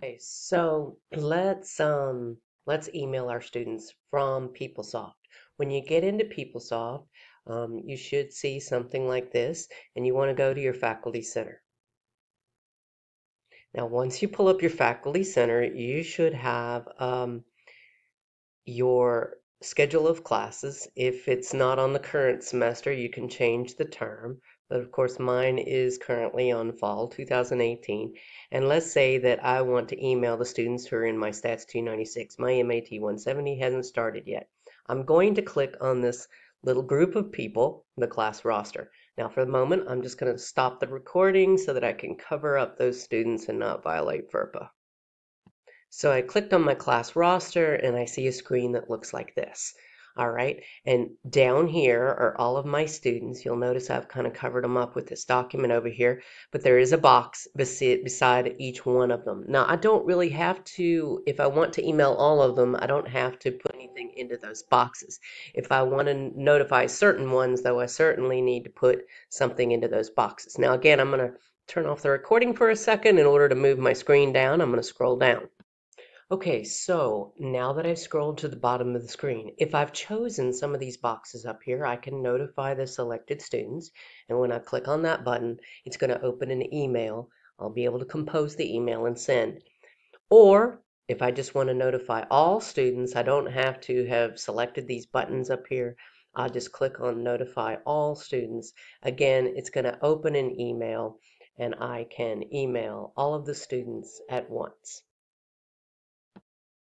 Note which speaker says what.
Speaker 1: Okay, so let's email our students from Peoplesoft. When you get into Peoplesoft, you should see something like this, and you want to go to your Faculty Center. Now, once you pull up your Faculty Center, you should have your schedule of classes. If it's not on the current semester, you can change the term. But of course, mine is currently on fall 2018. And let's say that I want to email the students who are in my Stats 296. My MAT 170 hasn't started yet. I'm going to click on this little group of people, the class roster. Now, for the moment, I'm just going to stop the recording so that I can cover up those students and not violate FERPA. So I clicked on my class roster and I see a screen that looks like this. All right, and down here are all of my students. You'll notice I've kind of covered them up with this document over here, but there is a box beside each one of them. Now, I don't really have to, if I want to email all of them, I don't have to put anything into those boxes. If I want to notify certain ones, though, I certainly need to put something into those boxes. Now, again, I'm going to turn off the recording for a second in order to move my screen down. I'm going to scroll down. Okay, so now that I've scrolled to the bottom of the screen, if I've chosen some of these boxes up here, I can notify the selected students. And when I click on that button, it's going to open an email. I'll be able to compose the email and send. Or if I just want to notify all students, I don't have to have selected these buttons up here. I'll just click on notify all students. Again, it's going to open an email and I can email all of the students at once.